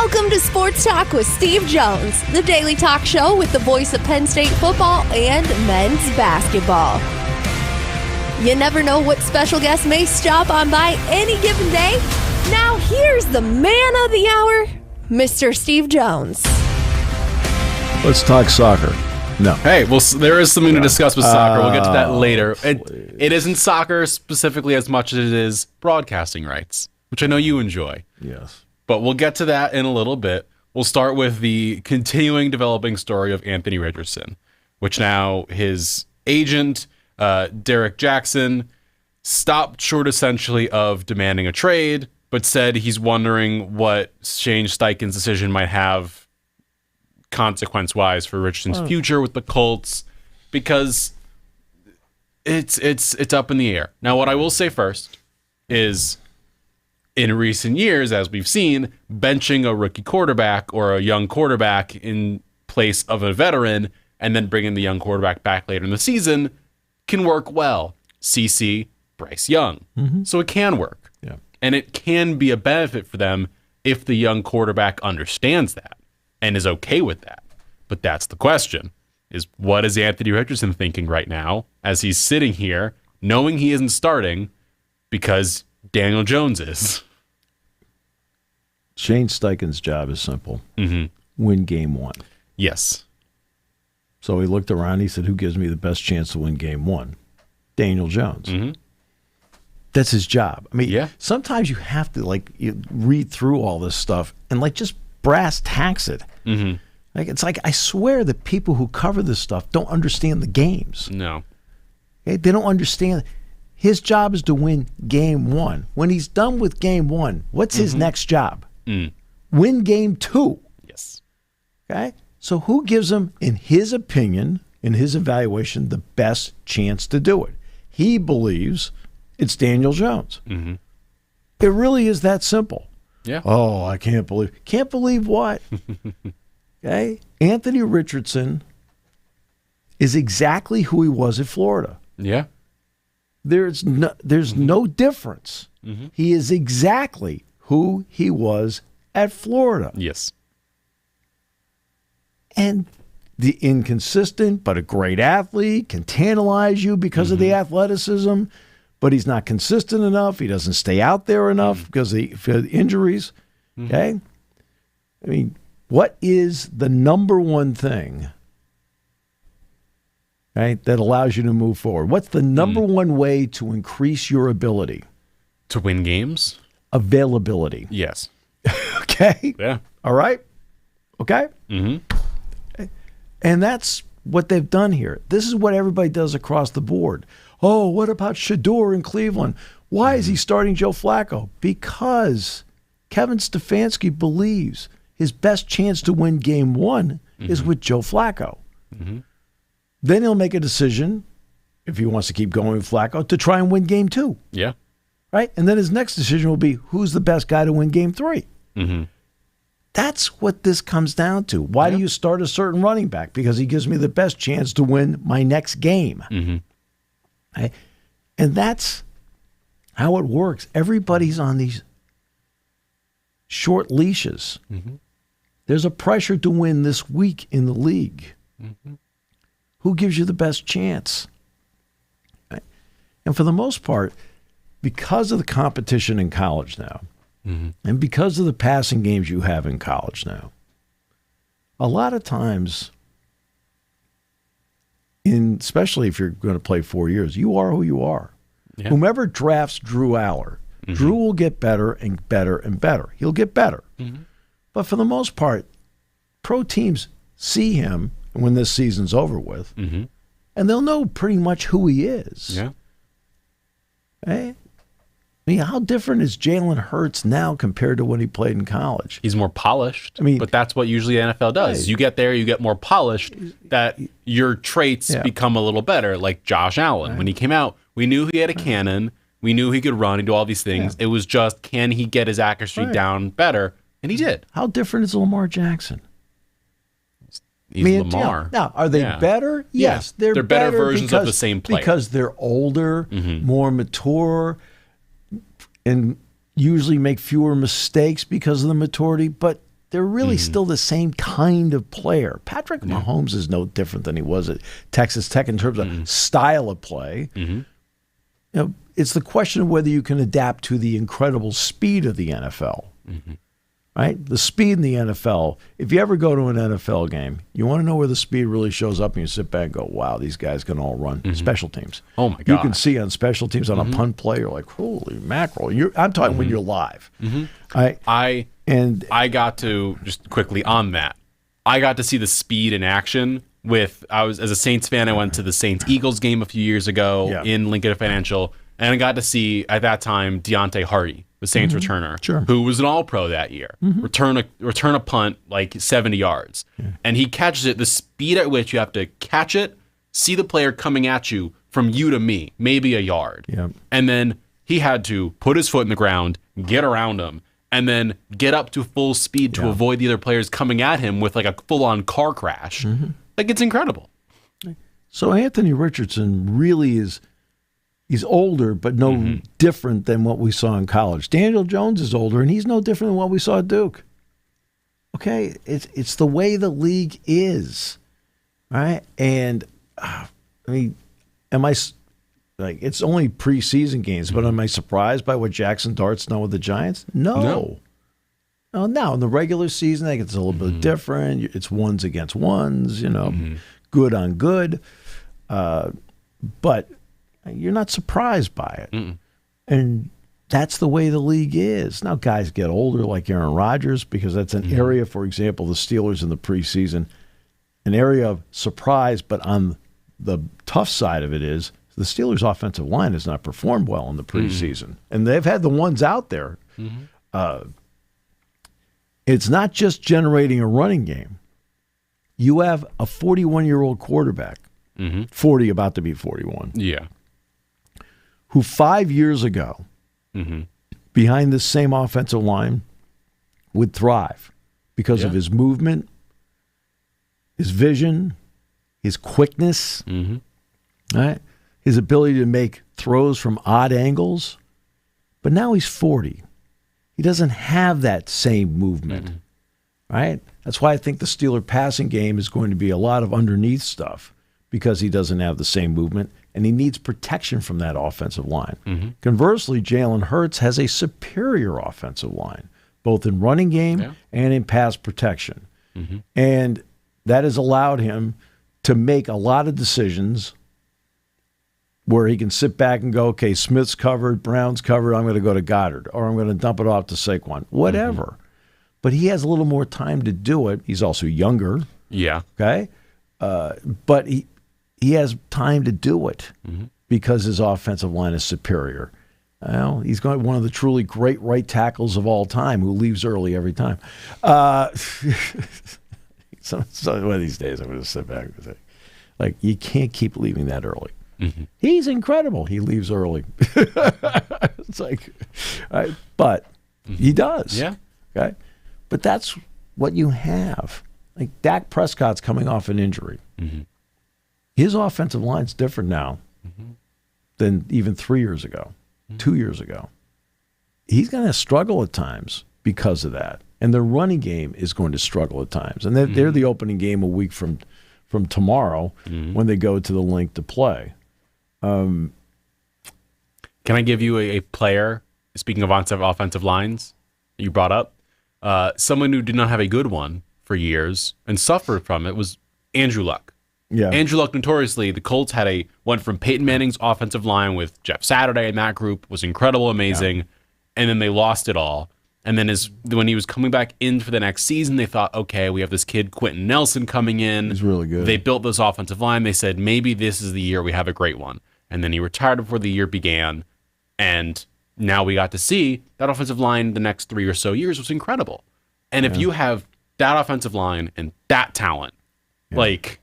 Welcome to Sports Talk with Steve Jones, the daily talk show with the voice of Penn State football and men's basketball. You never know what special guest may stop on by any given day. Now here's the man of the hour, Mr. Steve Jones. Let's talk soccer. No. Hey, well, there is something to discuss with soccer. We'll get to that later. It isn't soccer specifically as much as it is broadcasting rights, which I know you enjoy. Yes. But we'll get to that in a little bit. We'll start with the continuing developing story of Anthony Richardson, which now his agent, Derek Jackson, stopped short essentially of demanding a trade, but said he's wondering what Shane Steichen's decision might have consequence-wise for Richardson's future with the Colts, because it's up in the air. Now, what I will say first is, in recent years, as we've seen, benching a rookie quarterback or a young quarterback in place of a veteran and then bringing the young quarterback back later in the season can work well. CC, Bryce Young. Mm-hmm. So it can work. Yeah. And it can be a benefit for them if the young quarterback understands that and is okay with that. But that's the question, is what is Anthony Richardson thinking right now as he's sitting here knowing he isn't starting because Daniel Jones is? Shane Steichen's job is simple. Mm-hmm. Win game one. Yes. So he looked around. He said, who gives me the best chance to win game one? Daniel Jones. Mm-hmm. That's his job. I mean, yeah. Sometimes you have to you read through all this stuff and just brass tacks it. Mm-hmm. It's like, I swear that people who cover this stuff don't understand the games. No. Okay? They don't understand. His job is to win game one. When he's done with game one, what's his next job? Win game two. Yes. Okay? So who gives him, in his opinion, in his evaluation, the best chance to do it? He believes it's Daniel Jones. Mm-hmm. It really is that simple. Yeah. Oh, I can't believe. Can't believe what? Okay? Anthony Richardson is exactly who he was at Florida. Yeah. There's no difference. Mm-hmm. He is exactly who he was at Florida. Yes. And the inconsistent, but a great athlete, can tantalize you because of the athleticism, but he's not consistent enough. He doesn't stay out there enough because of the injuries. Okay? I mean, what is the number one thing, right, that allows you to move forward? What's the number one way to increase your ability? To win games? Availability. Yes. Okay? Yeah. All right? Okay? Mm-hmm. And that's what they've done here. This is what everybody does across the board. Oh, what about Shador in Cleveland? Why is he starting Joe Flacco? Because Kevin Stefanski believes his best chance to win game one is with Joe Flacco. Mm-hmm. Then he'll make a decision, if he wants to keep going with Flacco, to try and win game two. Yeah. Right? And then his next decision will be, who's the best guy to win game three? Mm-hmm. That's what this comes down to. Why do you start a certain running back? Because he gives me the best chance to win my next game. Mm-hmm. Right? And that's how it works. Everybody's on these short leashes. Mm-hmm. There's a pressure to win this week in the league. Mm-hmm. Who gives you the best chance? Right? And for the most part, because of the competition in college now, and because of the passing games you have in college now, a lot of times, especially if you're going to play 4 years, you are who you are. Yeah. Whomever drafts Drew Aller, Drew will get better and better and better. He'll get better. Mm-hmm. But for the most part, pro teams see him when this season's over with, and they'll know pretty much who he is. Yeah. Hey? I mean, how different is Jalen Hurts now compared to when he played in college? He's more polished, but that's what usually the NFL does. Right. You get there, you get more polished, that your traits become a little better, like Josh Allen. Right. When he came out, we knew he had a cannon. We knew he could run and do all these things. Yeah. It was just, can he get his accuracy down better? And he did. How different is Lamar Jackson? He's Lamar. Now, are they better? Yes, they're better versions of the same player. Because they're older, more mature, and usually make fewer mistakes because of the maturity. But they're really still the same kind of player. Patrick Mahomes is no different than he was at Texas Tech in terms of style of play. You know, it's the question of whether you can adapt to the incredible speed of the NFL. Right? The speed in the NFL, if you ever go to an NFL game, you want to know where the speed really shows up and you sit back and go, wow, these guys can all run. Special teams. Oh, my God. You can see on special teams on a punt play, you're like, holy mackerel. I'm talking when you're live. I got to, just quickly on that, I got to see the speed in action as a Saints fan, I went to the Saints-Eagles game a few years ago in Lincoln Financial, and I got to see, at that time, Deontay Hardy, the Saints returner, who was an All-Pro that year, return a punt like 70 yards. And he catches it, the speed at which you have to catch it, see the player coming at you from you to me, maybe a yard. And then he had to put his foot in the ground, get around him, and then get up to full speed to avoid the other players coming at him with like a full-on car crash. Like, it's incredible. So Anthony Richardson really is... He's older, but no different than what we saw in college. Daniel Jones is older, and he's no different than what we saw at Duke. Okay? It's the way the league is, right? And, I mean, it's only preseason games, but am I surprised by what Jackson Dart's done with the Giants? No. Now, in the regular season, I think it's a little bit different. It's ones against ones, good on good. But you're not surprised by it. And that's the way the league is. Now, guys get older like Aaron Rodgers because that's an area, for example, the Steelers in the preseason, an area of surprise, but on the tough side of it is the Steelers' offensive line has not performed well in the preseason. And they've had the ones out there. It's not just generating a running game. You have a 41-year-old quarterback, 40, about to be 41. Yeah. Who 5 years ago, behind this same offensive line, would thrive because of his movement, his vision, his quickness, right? His ability to make throws from odd angles. But now he's 40. He doesn't have that same movement, right? That's why I think the Steeler passing game is going to be a lot of underneath stuff because he doesn't have the same movement. And he needs protection from that offensive line. Conversely, Jalen Hurts has a superior offensive line, both in running game and in pass protection. And that has allowed him to make a lot of decisions where he can sit back and go, okay, Smith's covered, Brown's covered, I'm going to go to Goddard, or I'm going to dump it off to Saquon, whatever. But he has a little more time to do it. He's also younger. Yeah. Okay? But he has time to do it because his offensive line is superior. Well, he's got one of the truly great right tackles of all time who leaves early every time. So one of these days I'm going to sit back and say, like, you can't keep leaving that early. He's incredible. He leaves early. It's like, but he does. Yeah. Okay. But that's what you have. Like Dak Prescott's coming off an injury. His offensive line's different now than even 3 years ago, 2 years ago. He's going to struggle at times because of that. And the running game is going to struggle at times. And they're the opening game a week from tomorrow when they go to the link to play. Can I give you a player, speaking of offensive lines, that you brought up? Someone who did not have a good one for years and suffered from it was Andrew Luck. Yeah. Andrew Luck, notoriously, the Colts went from Peyton Manning's offensive line with Jeff Saturday and that group was incredible, amazing, and then they lost it all. And then when he was coming back in for the next season, they thought, okay, we have this kid, Quentin Nelson, coming in. He's really good. They built this offensive line. They said, maybe this is the year we have a great one. And then he retired before the year began, and now we got to see that offensive line the next 3 or so years was incredible. And if you have that offensive line and that talent, like...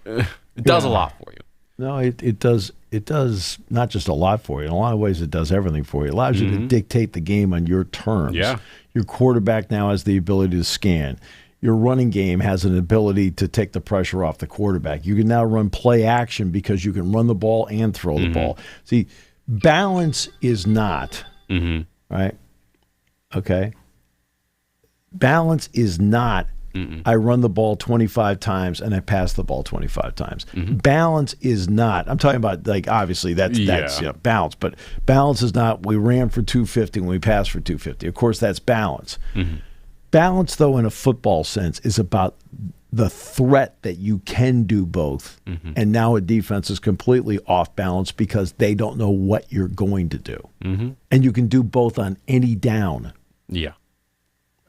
it does a lot for you. No, it does. It does not just a lot for you. In a lot of ways, it does everything for you. It allows you to dictate the game on your terms. Yeah. Your quarterback now has the ability to scan. Your running game has an ability to take the pressure off the quarterback. You can now run play action because you can run the ball and throw the ball. See, balance is not, right? Okay. Balance is not I run the ball 25 times and I pass the ball 25 times. Balance is not. I'm talking about, like, obviously that's balance, but balance is not we ran for 250 when we passed for 250. Of course, that's balance. Balance, though, in a football sense, is about the threat that you can do both. And now a defense is completely off balance because they don't know what you're going to do. And you can do both on any down. Yeah.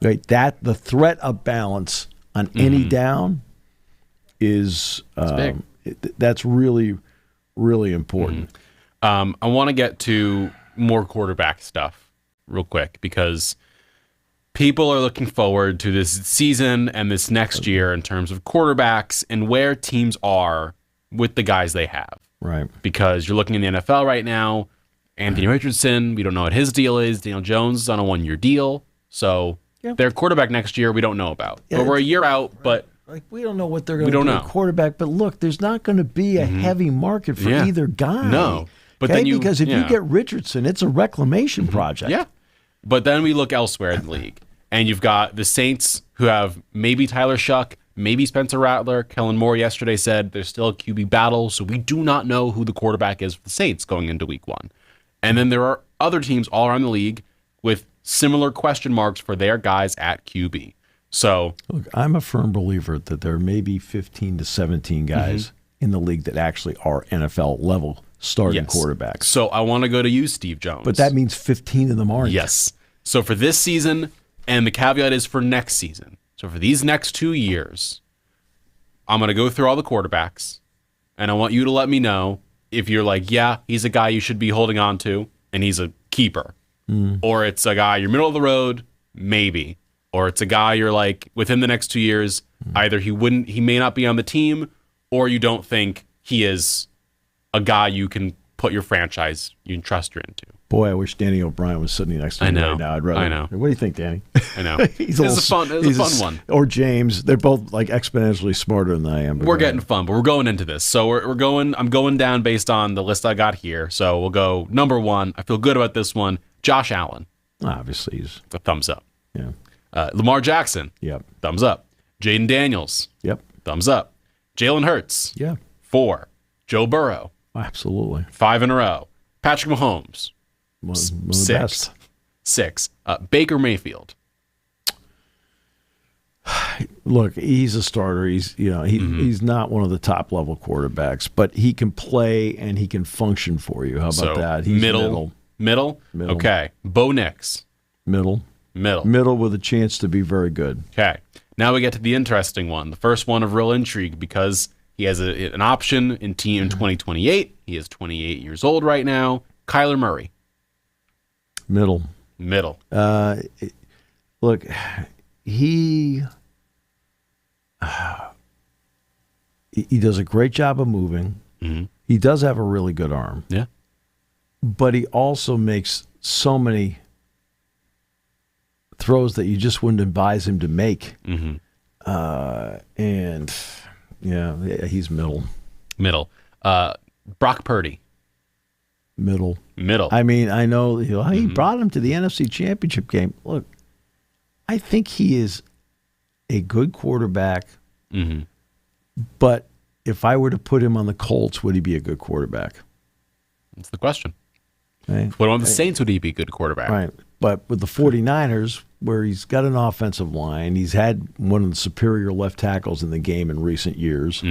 Right, that the threat of balance on any down is that's really, really important. I want to get to more quarterback stuff real quick because people are looking forward to this season and this next year in terms of quarterbacks and where teams are with the guys they have. Right. Because you're looking in the NFL right now, Anthony Richardson, we don't know what his deal is. Daniel Jones is on a 1-year deal. So their quarterback next year, we don't know about. But we're a year out, but like we don't know what they're going to do at quarterback. But look, there's not going to be a heavy market for either guy. No. But then because if you get Richardson, it's a reclamation project. Yeah. But then we look elsewhere in the league. And you've got the Saints who have maybe Tyler Shuck, maybe Spencer Rattler. Kellen Moore yesterday said there's still a QB battle, so we do not know who the quarterback is for the Saints going into week 1. And then there are other teams all around the league with similar question marks for their guys at QB. So look, I'm a firm believer that there may be 15 to 17 guys in the league that actually are NFL level starting quarterbacks. So I want to go to you, Steve Jones. But that means 15 of them aren't. Yes. So for this season, and the caveat is for next season. So for these next 2 years, I'm going to go through all the quarterbacks, and I want you to let me know if you're like, yeah, he's a guy you should be holding on to, and he's a keeper. Or it's a guy you're middle of the road, maybe. Or it's a guy you're like, within the next 2 years, either he may not be on the team, or you don't think he is a guy you can put your franchise, you can trust her into. Boy, I wish Danny O'Brien was sitting next to me right now. I know. What do you think, Danny? I know. It's a fun one. Or James. They're both like exponentially smarter than I am. We're getting fun, but we're going into this. So we're going. I'm going down based on the list I got here. So we'll go number 1. I feel good about this one. Josh Allen. Obviously, he's a thumbs up. Yeah. Lamar Jackson. Yep. Thumbs up. Jaden Daniels. Yep. Thumbs up. Jalen Hurts. Yeah. 4. Joe Burrow. Absolutely. 5 in a row. Patrick Mahomes. One of the best. 6. Baker Mayfield. Look, he's a starter. He's not one of the top level quarterbacks, but he can play and he can function for you. How about that? He's middle. Okay. Bo Nix. Middle with a chance to be very good. Okay. Now we get to the interesting one. The first one of real intrigue because he has an option in 2028. He is 28 years old right now. Kyler Murray. Middle. Look, he does a great job of moving. He does have a really good arm. Yeah. But he also makes so many throws that you just wouldn't advise him to make. And he's middle. Brock Purdy. Middle. I mean, I know he brought him to the NFC Championship game. Look, I think he is a good quarterback. But if I were to put him on the Colts, would he be a good quarterback? That's the question. Right. What about the Saints? Would he be a good quarterback? Right. But with the 49ers, where he's got an offensive line, he's had one of the superior left tackles in the game in recent years.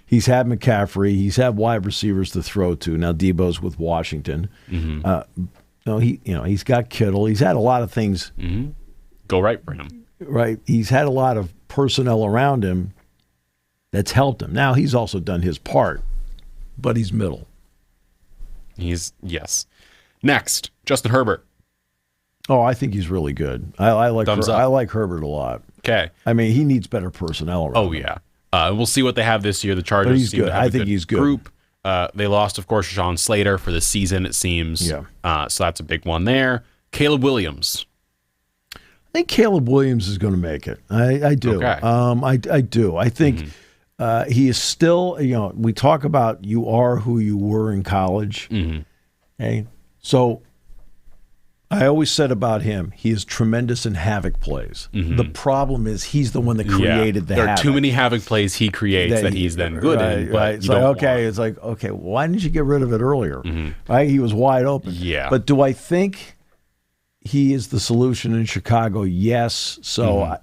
He's had McCaffrey. He's had wide receivers to throw to. Now Debo's with Washington. He's got Kittle. He's had a lot of things go right for him. Right. He's had a lot of personnel around him that's helped him. Now he's also done his part, but he's middle. Yes. Next, Justin Herbert. Oh, I think he's really good. I like Herbert a lot. Okay. I mean, he needs better personnel around him. Oh, yeah. We'll see what they have this year. The Chargers but he's good. I think he's good. Group. They lost, of course, Sean Slater for the season, it seems. Yeah. So that's a big one there. Caleb Williams. I think Caleb Williams is going to make it. I do. Okay. I do. I think he is still, we talk about you are who you were in college. Okay. So I always said about him, he is tremendous in havoc plays. The problem is he's the one that created the there havoc. are too many havoc plays he creates that he's then good in. But It's like, okay, why didn't you get rid of it earlier? Right? He was wide open. Yeah. But do I think he is the solution in Chicago? Yes. So,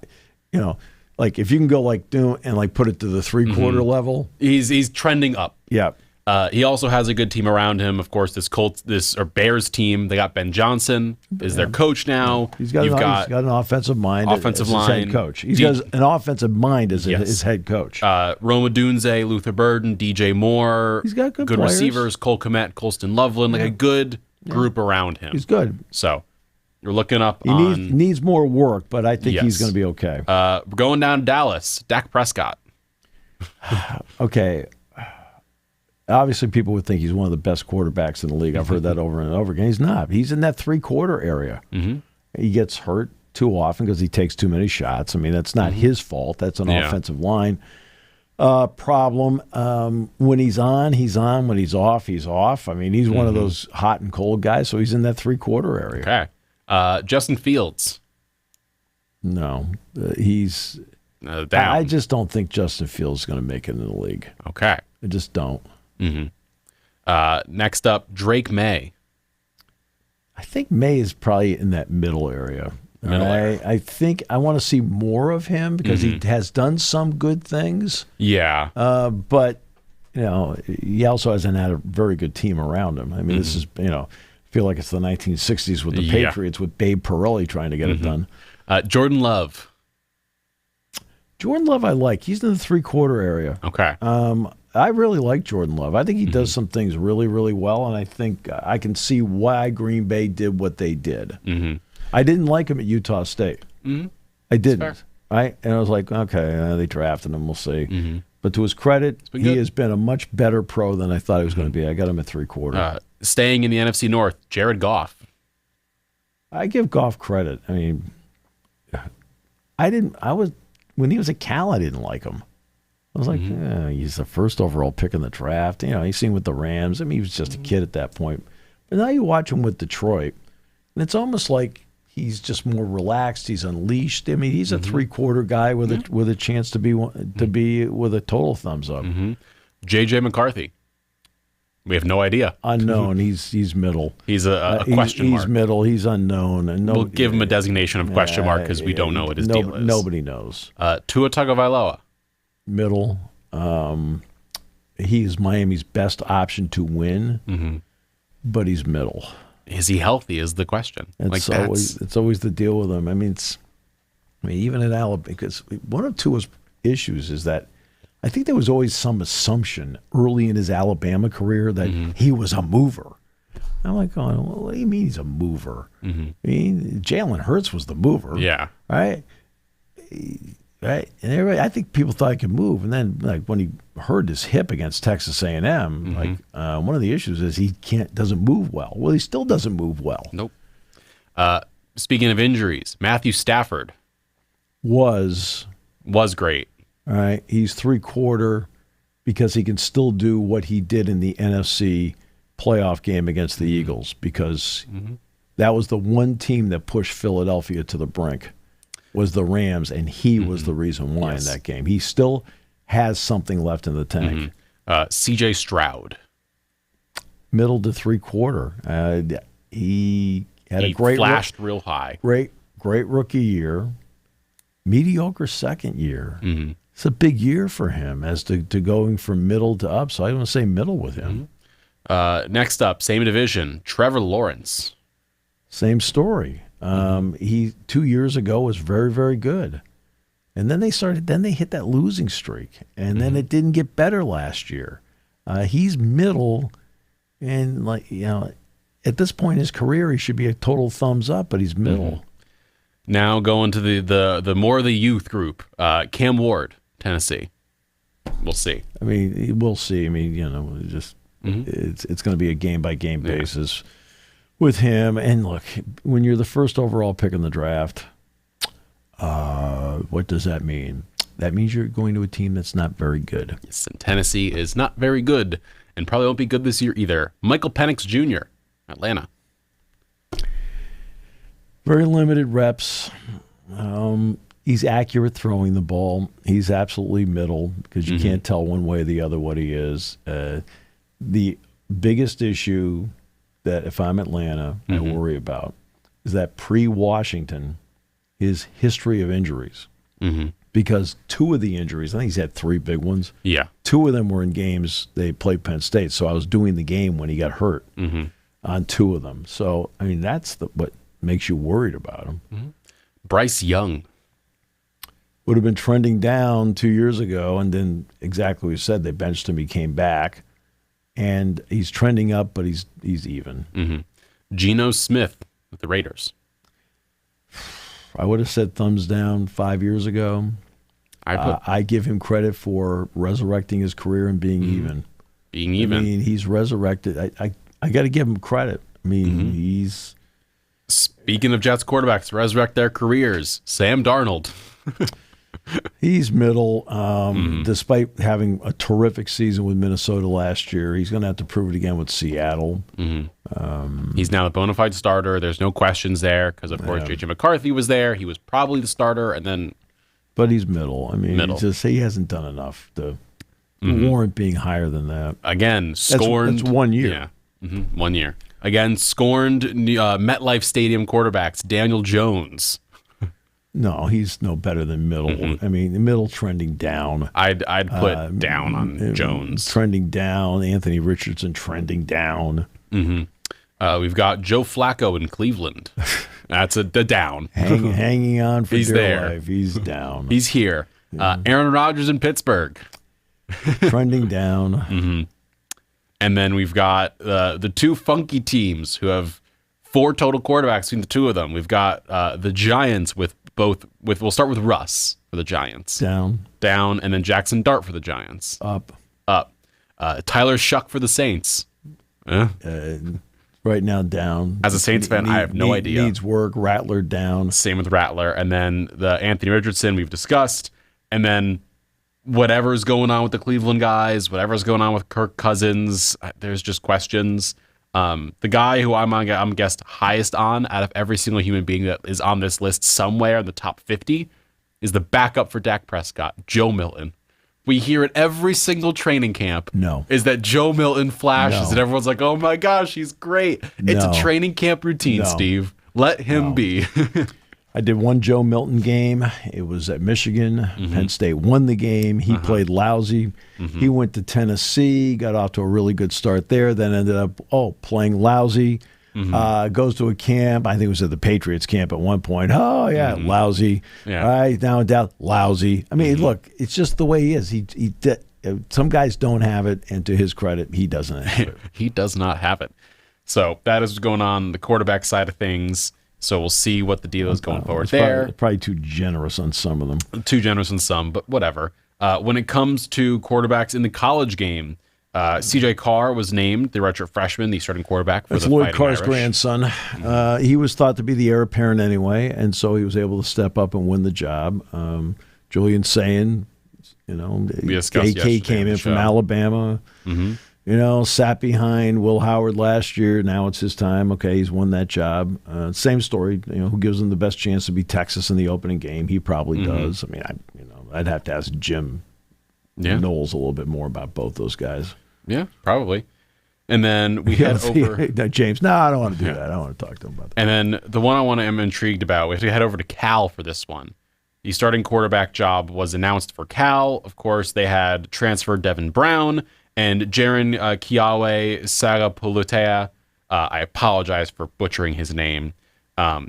like if you can go like and like put it to the 3/4 level, he's trending up. Yeah. He also has a good team around him. Of course, this Bears team. They got Ben Johnson is their coach now. He's got an offensive mind. Offensive as line. his head coach. He's got an offensive mind as his head coach. Roma Dunze, Luther Burden, DJ Moore. He's got good players. Receivers. Cole Kmet, Colston Loveland. Like a good group around him. He's good. So you're looking up. He needs more work, but I think he's going to be okay. We're going down to Dallas. Dak Prescott. Okay. Obviously, people would think he's one of the best quarterbacks in the league. I've heard that over and over again. He's not. He's in that 3/4 area. He gets hurt too often because he takes too many shots. I mean, that's not his fault. That's an offensive line problem. When he's on, he's on. When he's off, he's off. I mean, he's one of those hot and cold guys, so he's in that 3/4 area. Okay. Justin Fields. No, he's Down. I just don't think Justin Fields is going to make it in the league. Okay. I just don't. Next up, Drake May. I think May is probably in that middle area. I think I want to see more of him because he has done some good things. Yeah. But, he also hasn't had a very good team around him. I mean, this is, I feel like it's the 1960s with the Patriots with Babe Pirelli trying to get it done. Jordan Love. Jordan Love I like. He's in the 3/4 area. Okay. I really like Jordan Love. I think he does some things really, really well, and I think I can see why Green Bay did what they did. I didn't like him at Utah State. I didn't. Right? And I was like, okay, they drafted him. We'll see. But to his credit, he has been a much better pro than I thought he was going to be. I got him at 3/4. Staying in the NFC North, Jared Goff. I give Goff credit. I mean, when he was at Cal, I didn't like him. I was like, he's the first overall pick in the draft. He's seen with the Rams. I mean, he was just a kid at that point. But now you watch him with Detroit, and it's almost like he's just more relaxed. He's unleashed. I mean, he's a 3/4 guy with a chance to be with a total thumbs up. J.J. McCarthy. We have no idea. Unknown. He's middle. He's a question mark. He's middle. He's unknown. And we'll give him a designation of question mark because we don't know what his deal is. Nobody knows. Tua Tagovailoa. Middle. He is Miami's best option to win, but he's middle. Is he healthy? Is the question. It's always the deal with him. I mean, even at Alabama, because one of Tua's issues is that I think there was always some assumption early in his Alabama career that he was a mover. I'm like, well, what do you mean he's a mover? I mean, Jalen Hurts was the mover. Yeah. Right? Right, and everybody, I think people thought he could move, and then like when he hurt his hip against Texas A&M, one of the issues is he doesn't move well. Well, he still doesn't move well. Nope. Speaking of injuries, Matthew Stafford was great. All right, he's 3/4 because he can still do what he did in the NFC playoff game against the Eagles because that was the one team that pushed Philadelphia to the brink. Was the Rams, and he was the reason why in that game. He still has something left in the tank. C.J. Stroud. Middle to 3/4. He flashed real high. Great rookie year. Mediocre second year. It's a big year for him as to going from middle to up, so I want to say middle with him. Next up, same division, Trevor Lawrence. Same story. He 2 years ago was very, very good. And then they hit that losing streak. And then it didn't get better last year. He's middle, and at this point in his career, he should be a total thumbs up, but he's middle. Now going to the more of the youth group, Cam Ward, Tennessee. We'll see. I mean, we'll see. I mean, it's going to be a game by game basis. With him, and look, when you're the first overall pick in the draft, what does that mean? That means you're going to a team that's not very good. Yes, and Tennessee is not very good, and probably won't be good this year either. Michael Penix Jr., Atlanta. Very limited reps. He's accurate throwing the ball. He's absolutely middle because you can't tell one way or the other what he is. The biggest issue that if I'm Atlanta, I worry about is that pre-Washington, his history of injuries. Because 2 of the injuries, I think he's had 3 big ones. Yeah. 2 of them were in games they played Penn State. So I was doing the game when he got hurt on 2 of them. So, I mean, that's what makes you worried about him. Bryce Young. Would have been trending down 2 years ago, and then exactly what you said, they benched him, he came back. And he's trending up, but he's even. Geno Smith with the Raiders. I would have said thumbs down 5 years ago. I give him credit for resurrecting his career and being even. Being even. I mean, he's resurrected. I got to give him credit. I mean, he's... Speaking of Jets quarterbacks, resurrect their careers. Sam Darnold. He's middle. Despite having a terrific season with Minnesota last year, he's going to have to prove it again with Seattle. He's now the bona fide starter. There's no questions there because, of course, J.J. McCarthy was there. He was probably the starter, and then... But he's middle. I mean, he hasn't done enough to warrant being higher than that. Again, scorned... That's 1 year. Yeah, 1 year. Again, scorned MetLife Stadium quarterbacks, Daniel Jones. No, he's no better than middle. I mean, the middle trending down. I'd put down on Jones. Trending down. Anthony Richardson trending down. We've got Joe Flacco in Cleveland. That's the down. Hanging on for dear there. life. He's down. He's here. Aaron Rodgers in Pittsburgh. Trending down. And then we've got the 2 funky teams who have 4 total quarterbacks between the 2 of them. We've got the Giants we'll start with Russ for the Giants. Down, and then Jackson Dart for the Giants. Up. Tyler Shuck for the Saints. Right now, down. As a Saints fan, I have no idea. Needs work. Rattler down. Same with Rattler. And then the Anthony Richardson we've discussed. And then whatever's going on with the Cleveland guys, whatever's going on with Kirk Cousins, there's just questions. The guy who I'm guessed highest on out of every single human being that is on this list somewhere in the top 50 is the backup for Dak Prescott, Joe Milton. We hear it every single training camp. No. Is that Joe Milton flashes and everyone's like, oh my gosh, he's great. It's a training camp routine, Steve. Let him be. I did one Joe Milton game. It was at Michigan. Penn State won the game. He played lousy. He went to Tennessee, got off to a really good start there, then ended up playing lousy. Goes to a camp. I think it was at the Patriots camp at one point. Oh, yeah, lousy. Yeah. All right, now in doubt, lousy. I mean, look, it's just the way he is. Some guys don't have it, and to his credit, he doesn't have it. He does not have it. So that is going on the quarterback side of things. So we'll see what the deal is going forward there. Probably too generous on some of them. Too generous on some, but whatever. When it comes to quarterbacks in the college game, C.J. Carr was named the redshirt freshman, the starting quarterback for the Fighting Irish. Lloyd Carr's grandson. He was thought to be the heir apparent anyway, and so he was able to step up and win the job. Julian Sayin, AK came in from Alabama. Sat behind Will Howard last year. Now it's his time. Okay, he's won that job. Same story. Who gives him the best chance to beat Texas in the opening game? He probably does. I mean, I'd have to ask Jim Knowles a little bit more about both those guys. Yeah, probably. And then we head over... James, no, I don't want to do that. I don't want to talk to him about that. And then the one I'm intrigued about, we have to head over to Cal for this one. The starting quarterback job was announced for Cal. Of course, they had transferred Devin Brown and Jaron Kiawe Sarapulutea. I apologize for butchering his name.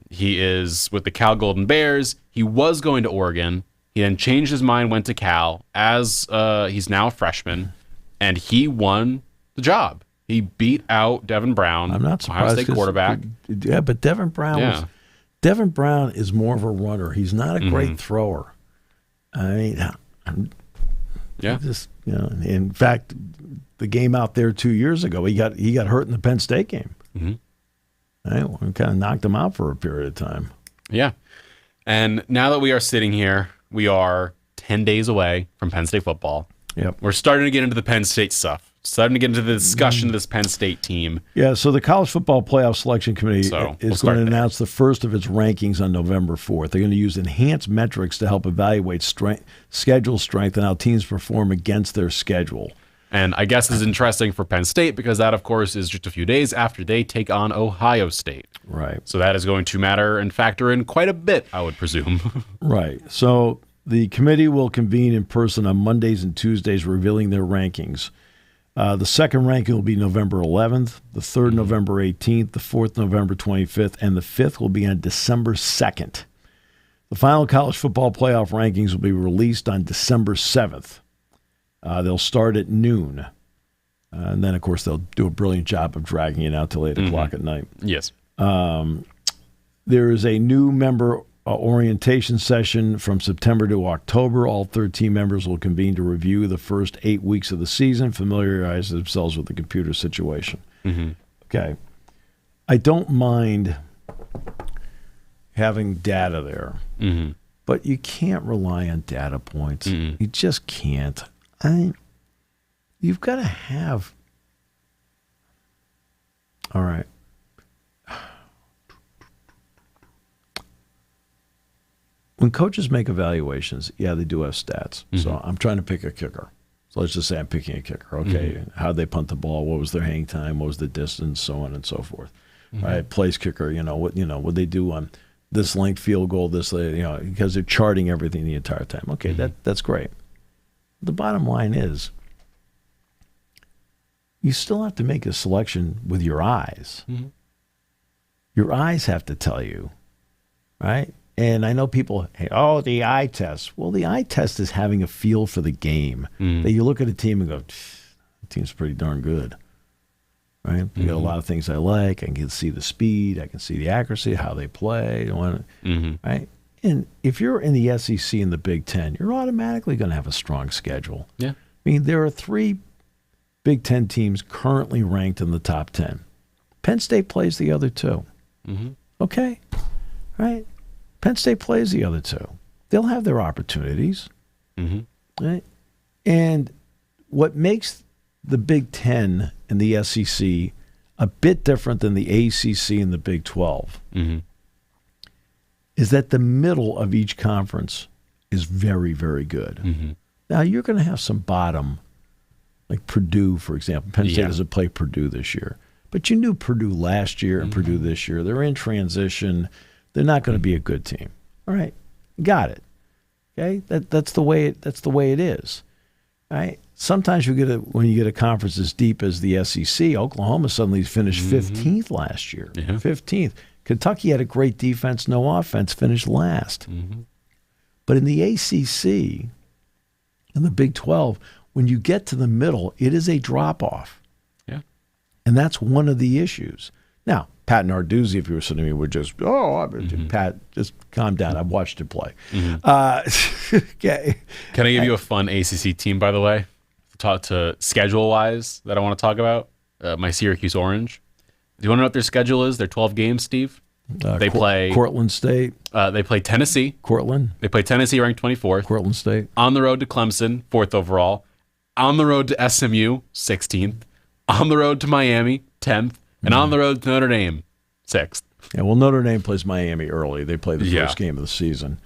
He is with the Cal Golden Bears. He was going to Oregon. He then changed his mind, went to Cal, as he's now a freshman, and he won the job. He beat out Devin Brown, I'm not surprised, Ohio State quarterback. Yeah, but Devin Brown is more of a runner. He's not a great thrower. I mean, in fact, the game out there 2 years ago, he got hurt in the Penn State game. We kind of knocked him out for a period of time. Yeah. And now that we are sitting here, we are 10 days away from Penn State football. Yep. We're starting to get into the Penn State stuff. starting to get into the discussion of this Penn State team. Yeah, so the College Football Playoff Selection Committee is going to announce the first of its rankings on November 4th. They're going to use enhanced metrics to help evaluate schedule strength and how teams perform against their schedule. And I guess this is interesting for Penn State because that, of course, is just a few days after they take on Ohio State. Right. So that is going to matter and factor in quite a bit, I would presume. Right. So the committee will convene in person on Mondays and Tuesdays, revealing their rankings. The second ranking will be November 11th, the third November 18th, the fourth November 25th, and the fifth will be on December 2nd. The final college football playoff rankings will be released on December 7th. They'll start at noon. And then, of course, they'll do a brilliant job of dragging it out till 8 o'clock at night. Yes. There is a new member orientation session from September to October. All 13 members will convene to review the first 8 weeks of the season, familiarize themselves with the computer situation. Okay. I don't mind having data there, but you can't rely on data points. You just can't. You've got to have. All right. When coaches make evaluations, yeah, they do have stats. So I'm trying to pick a kicker. So let's just say I'm picking a kicker. Okay, how'd they punt the ball? What was their hang time? What was the distance? So on and so forth. All right, place kicker. What they do on this length field goal? Because they're charting everything the entire time. Okay, that's great. The bottom line is, you still have to make a selection with your eyes. Your eyes have to tell you, right? And I know people, the eye test. Well, the eye test is having a feel for the game. That you look at a team and go, the team's pretty darn good, right? We got a lot of things I like. I can see the speed. I can see the accuracy, how they play, right? And if you're in the SEC and the Big Ten, you're automatically going to have a strong schedule. Yeah. I mean, there are 3 Big Ten teams currently ranked in the top 10. Penn State plays the other 2. Okay, right? Penn State plays the other 2. They'll have their opportunities. Right? And what makes the Big Ten and the SEC a bit different than the ACC and the Big 12 is that the middle of each conference is very, very good. Now, you're going to have some bottom, like Purdue, for example. Penn State doesn't play Purdue this year. But you knew Purdue last year and Purdue this year. They're in transition. They're not going to be a good team. All right, got it. Okay, that's the way it is. All right. Sometimes when you get a conference as deep as the SEC, Oklahoma suddenly finished 15th last year. 15th. Kentucky had a great defense, no offense, finished last. But in the ACC and the Big 12, when you get to the middle, it is a drop off. Yeah, and that's one of the issues. Now, Pat Narduzzi, if you were sitting to me, would just, Pat, just calm down. I've watched you play. Okay. Can I give you a fun ACC team, by the way, to schedule-wise that I want to talk about? My Syracuse Orange. Do you want to know what their schedule is? Their 12 games, Steve? They play Cortland State. They play Tennessee. Cortland. They play Tennessee, ranked 24th. Cortland State. On the road to Clemson, 4th overall. On the road to SMU, 16th. On the road to Miami, 10th. And on the road to Notre Dame, 6th. Yeah, well, Notre Dame plays Miami early. They play the first game of the season.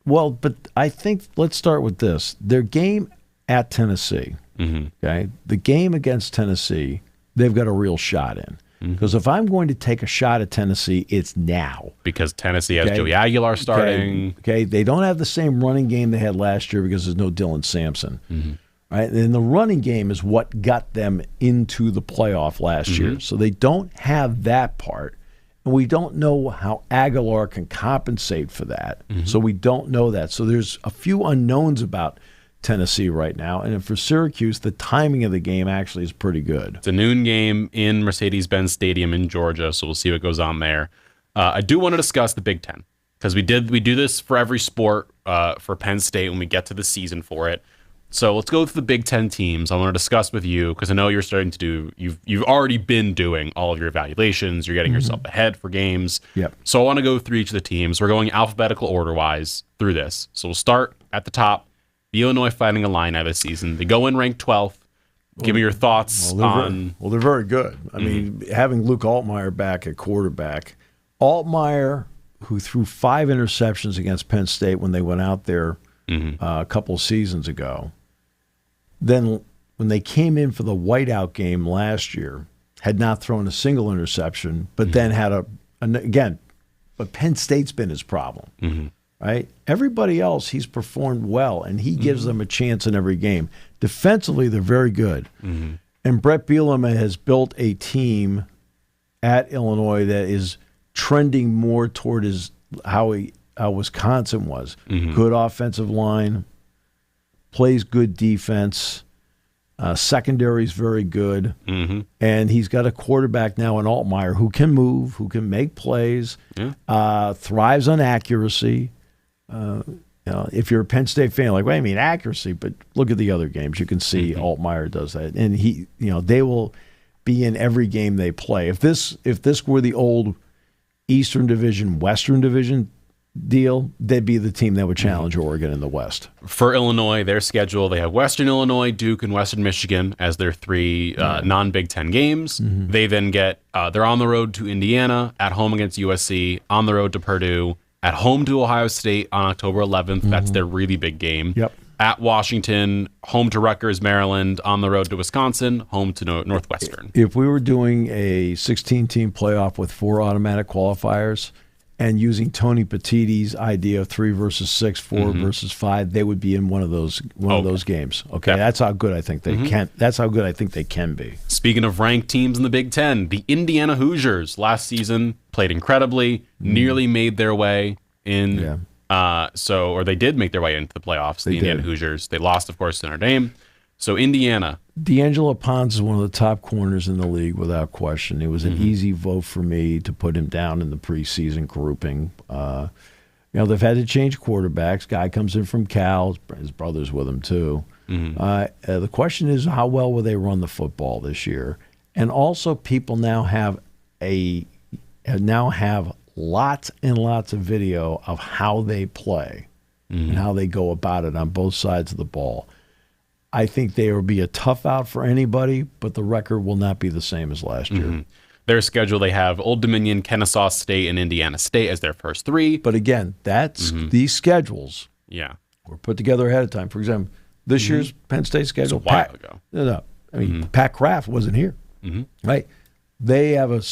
Well, but I think let's start with this. Their game at Tennessee, okay, the game against Tennessee, they've got a real shot in. Because if I'm going to take a shot at Tennessee, it's now. Because Tennessee has Joey Aguilar starting. Okay, they don't have the same running game they had last year because there's no Dylan Sampson. Right? And the running game is what got them into the playoff last year. So they don't have that part. And we don't know how Aguilar can compensate for that. So we don't know that. So there's a few unknowns about Tennessee right now. And for Syracuse, the timing of the game actually is pretty good. It's a noon game in Mercedes-Benz Stadium in Georgia, so we'll see what goes on there. I do want to discuss the Big Ten because we do this for every sport for Penn State when we get to the season for it. So let's go through the Big Ten teams. I want to discuss with you because I know you're starting to do. You've already been doing all of your evaluations. You're getting yourself ahead for games. Yep. So I want to go through each of the teams. We're going alphabetical order wise through this. So we'll start at the top. Illinois Fighting Illini this season. They go in ranked 12th. Give me your thoughts on... They're very good. I mean, having Luke Altmaier back at quarterback. Altmaier, who threw 5 interceptions against Penn State when they went out there a couple of seasons ago. Then when they came in for the whiteout game last year, had not thrown a single interception, but then had but Penn State's been his problem, right? Everybody else, he's performed well, and he gives them a chance in every game. Defensively, they're very good. And Brett Bielema has built a team at Illinois that is trending more toward how Wisconsin was. Good offensive line, plays good defense, secondary's very good, and he's got a quarterback now in Altmaier who can move, who can make plays, thrives on accuracy. If you're a Penn State fan, like, wait a minute, accuracy, but look at the other games. You can see Altmaier does that, and they will be in every game they play. If this were the old Eastern Division, Western Division deal, they'd be the team that would challenge Oregon in the West. For Illinois, their schedule, they have Western Illinois, Duke, and Western Michigan as their 3 non-Big Ten games. They then get, they're on the road to Indiana, at home against USC, on the road to Purdue, at home to Ohio State on October 11th. That's their really big game. At Washington, home to Rutgers, Maryland, on the road to Wisconsin, home to Northwestern. If we were doing a 16-team playoff with 4 automatic qualifiers and using Tony Petitti's idea of 3 versus 6, 4 versus 5, they would be in one of those games. Okay, that's how good I think they can. That's how good I think they can be. Speaking of ranked teams in the Big Ten, the Indiana Hoosiers last season played incredibly, nearly made their way in. Or they did make their way into the playoffs. The Indiana Hoosiers. They lost, of course, to Notre Dame. So Indiana. D'Angelo Pons is one of the top corners in the league without question. It was an easy vote for me to put him down in the preseason grouping. They've had to change quarterbacks. Guy comes in from Cal. His brother's with him too. The question is, how well will they run the football this year? And also, people now have lots and lots of video of how they play and how they go about it on both sides of the ball. I think they will be a tough out for anybody, but the record will not be the same as last year. Their schedule, they have Old Dominion, Kennesaw State, and Indiana State as their first 3. But again, that's these schedules were put together ahead of time. For example, this year's Penn State schedule. It's a while ago. No. I mean, Pat Kraft wasn't here, right? They have a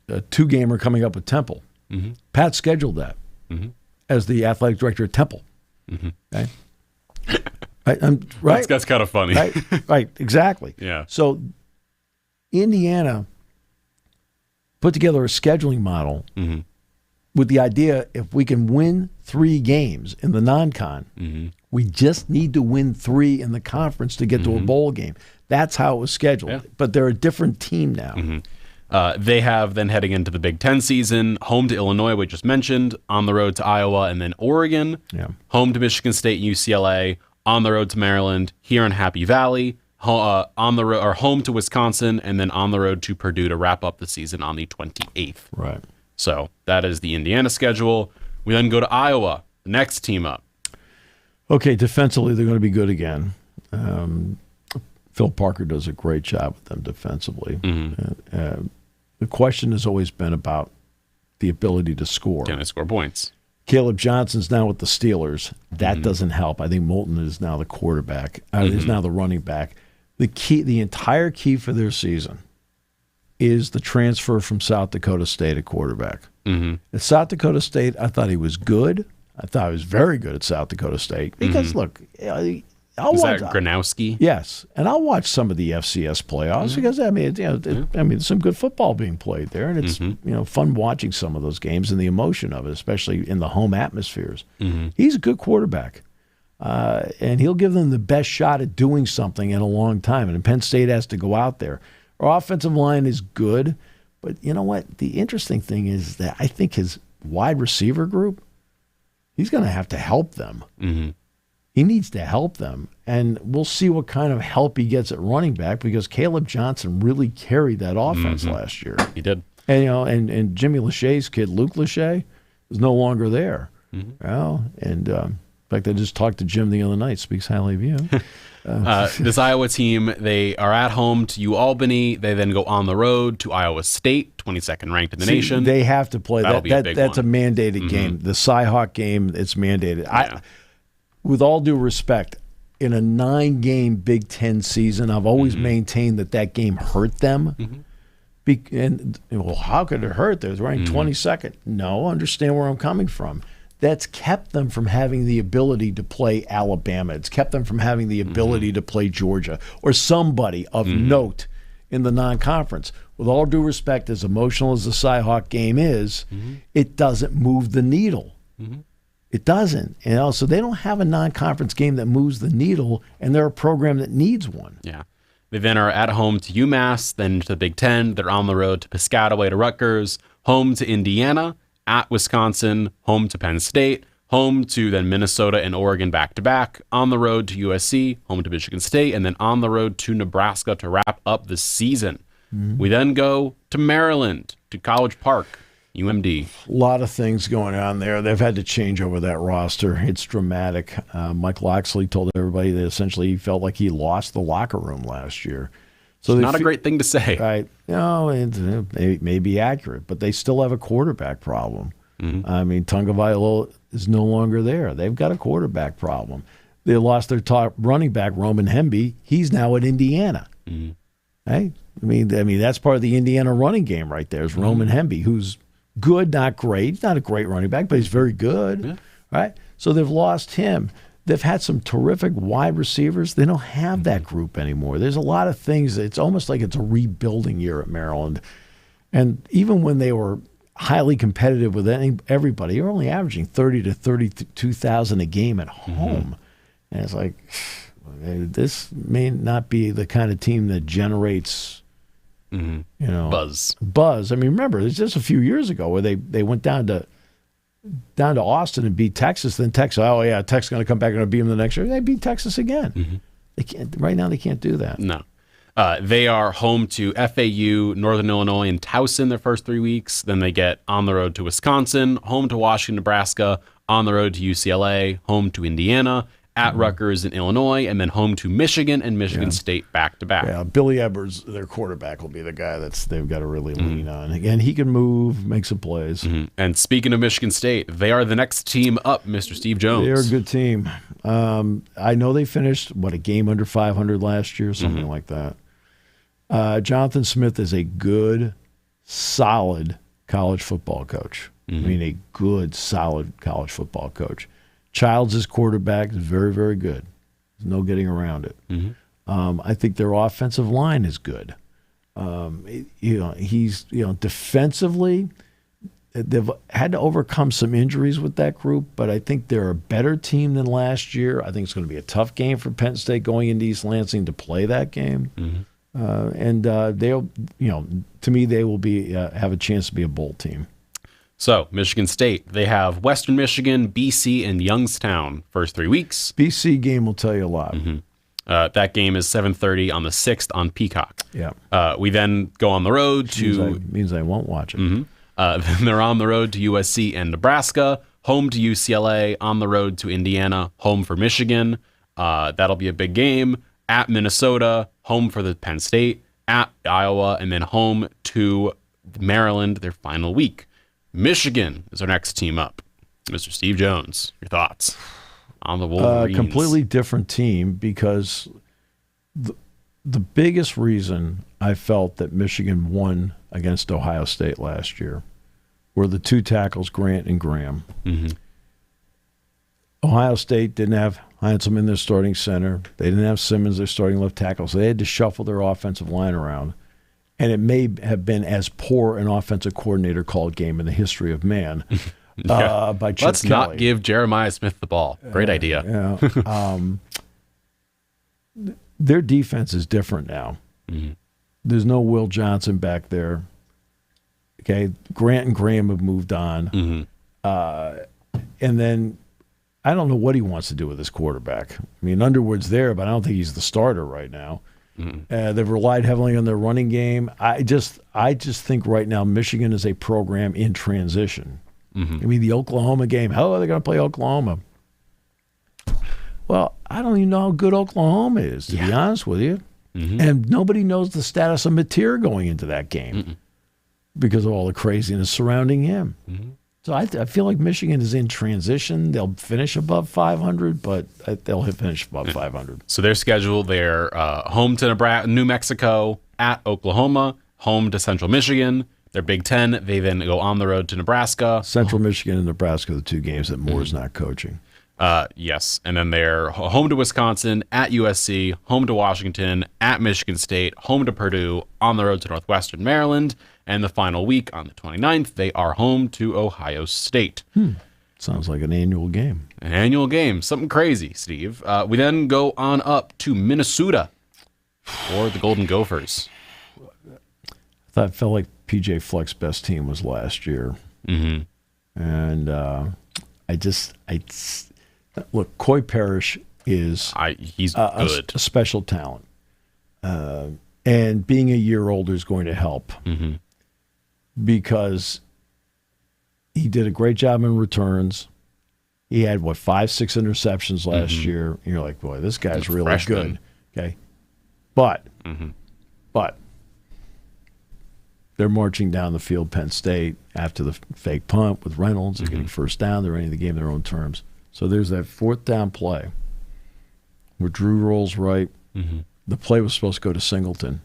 2-gamer coming up with Temple. Pat scheduled that as the athletic director at Temple. Okay? Right? That's kind of funny. Right, exactly. Yeah. So Indiana put together a scheduling model with the idea, if we can win 3 games in the non-con, we just need to win 3 in the conference to get to a bowl game. That's how it was scheduled. But they're a different team now. They have, then heading into the Big Ten season, home to Illinois, we just mentioned, on the road to Iowa, and then Oregon, home to Michigan State, UCLA, on the road to Maryland, here in Happy Valley, on the road, or home to Wisconsin, and then on the road to Purdue to wrap up the season on the 28th. Right. So that is the Indiana schedule. We then go to Iowa, the next team up. Okay, defensively, they're going to be good again. Phil Parker does a great job with them defensively. The question has always been about the ability to score. Can they score points? Caleb Johnson's now with the Steelers. That doesn't help. I think Moulton is now the quarterback. Is now the running back. The entire key for their season is the transfer from South Dakota State at quarterback. At South Dakota State, I thought he was good. I thought he was very good at South Dakota State. Because, look, Is that Gronowski? Yes, and I'll watch some of the FCS playoffs because there's some good football being played there, and it's fun watching some of those games and the emotion of it, especially in the home atmospheres. He's a good quarterback, and he'll give them the best shot at doing something in a long time. And Penn State has to go out there. Our offensive line is good, but you know what? The interesting thing is that I think his wide receiver group, he's going to have to help them. He needs to help them, and we'll see what kind of help he gets at running back because Caleb Johnson really carried that offense last year. He did. And Jimmy Lachey's kid, Luke Lachey, is no longer there. fact, I just talked to Jim the other night. Speaks highly of you. This Iowa team, they are at home to UAlbany. They then go on the road to Iowa State, 22nd ranked in the nation. They have to play That'll that. be a big That's one. a mandated game. The Cy-Hawk game, it's mandated. Yeah. With all due respect, in a 9-game Big Ten season, I've always maintained that game hurt them. Well, how could it hurt? They're ranked 22nd. No, understand where I'm coming from. That's kept them from having the ability to play Alabama. It's kept them from having the ability to play Georgia or somebody of note in the non-conference. With all due respect, as emotional as the Cy-Hawk game is, it doesn't move the needle. It doesn't. So they don't have a non-conference game that moves the needle, and they're a program that needs one. Yeah. They then are at home to UMass, then to the Big Ten. They're on the road to Piscataway to Rutgers, home to Indiana, at Wisconsin, home to Penn State, home to then Minnesota and Oregon back-to-back, on the road to USC, home to Michigan State, and then on the road to Nebraska to wrap up the season. We then go to Maryland, to College Park, UMD. A lot of things going on there. They've had to change over that roster. It's dramatic. Mike Loxley told everybody that essentially he felt like he lost the locker room last year. So Not a great thing to say. Right. No, it may be accurate, but they still have a quarterback problem. I mean, Tagovailoa is no longer there. They've got a quarterback problem. They lost their top running back, Roman Hemby. He's now at Indiana. Right? I mean, that's part of the Indiana running game right there is Roman Hemby, who's good, not great. He's not a great running back, but he's very good. Right? So they've lost him. They've had some terrific wide receivers. They don't have that group anymore. There's a lot of things. It's almost like it's a rebuilding year at Maryland. And even when they were highly competitive with everybody, you're only averaging 30 to 32,000 a game at home. And it's like, this may not be the kind of team that generates, Buzz. I mean, remember, it's just a few years ago where they went down to Austin and beat Texas. Then Texas, Texas going to come back and beat them the next year. They beat Texas again. They can't. Right now, they can't do that. No. They are home to FAU, Northern Illinois, and Towson their first 3 weeks. Then they get on the road to Wisconsin, home to Washington, Nebraska, on the road to UCLA, home to Indiana, at Rutgers in Illinois, and then home to Michigan and Michigan State back-to-back. Yeah, Billy Edwards, their quarterback, will be the guy they've got to really lean on. Again, he can move, make some plays. And speaking of Michigan State, they are the next team up, Mr. Steve Jones. They're a good team. I know they finished, a game under 500 last year, something like that. Jonathan Smith is a good, solid college football coach. I mean, a good, solid college football coach. Childs' his quarterback is very, very good. There's no getting around it. I think their offensive line is good. He's defensively, they've had to overcome some injuries with that group, but I think they're a better team than last year. I think it's going to be a tough game for Penn State going into East Lansing to play that game. And they'll, to me, they will be have a chance to be a bowl team. So, Michigan State, they have Western Michigan, BC, and Youngstown first 3 weeks. BC game will tell you a lot. That game is 7:30 on the 6th on Peacock. Yeah. We then go on the road to... Means I won't watch it. Then they're on the road to USC and Nebraska, home to UCLA, on the road to Indiana, home for Michigan. That'll be a big game. At Minnesota, home for the Penn State, at Iowa, and then home to Maryland their final week. Michigan is our next team up. Mr. Steve Jones, your thoughts on the Wolverines? Completely different team because the biggest reason I felt that Michigan won against Ohio State last year were the two tackles, Grant and Graham. Ohio State didn't have Heinzelman in their starting center. They didn't have Simmons, their starting left tackle, so they had to shuffle their offensive line around. And it may have been as poor an offensive coordinator called game in the history of man by Chip Let's Kelly. not give Jeremiah Smith the ball. Great idea. Their defense is different now. There's no Will Johnson back there. Okay, Grant and Graham have moved on. And then I don't know what he wants to do with his quarterback. I mean, Underwood's there, but I don't think he's the starter right now. They've relied heavily on their running game. I just think right now Michigan is a program in transition. I mean, the Oklahoma game, how are they going to play Oklahoma? Well, I don't even know how good Oklahoma is, to be honest with you. And nobody knows the status of Mateer going into that game because of all the craziness surrounding him. So I feel like Michigan is in transition. They'll finish above 500, but they'll finish above 500. So their schedule, they're home to New Mexico, at Oklahoma, home to Central Michigan. They're Big Ten. They then go on the road to Nebraska. Central Michigan and Nebraska are the two games that Moore's not coaching. Yes. And then they're home to Wisconsin, at USC, home to Washington, at Michigan State, home to Purdue, on the road to Northwestern Maryland. And the final week on the 29th, they are home to Ohio State. Sounds like an annual game. An annual game. Something crazy, Steve. We then go on up to Minnesota for the Golden Gophers. I felt like PJ Fleck's best team was last year. And look, Coy Parrish is he's good. A special talent. And being a year older is going to help. Because he did a great job in returns. He had, 5-6 interceptions last year. And you're like, boy, this guy's really freshman. good. Okay. But they're marching down the field, Penn State, after the fake punt with Reynolds. They're getting first down. They're ending the game in their own terms. So there's that fourth down play where Drew rolls right. The play was supposed to go to Singleton.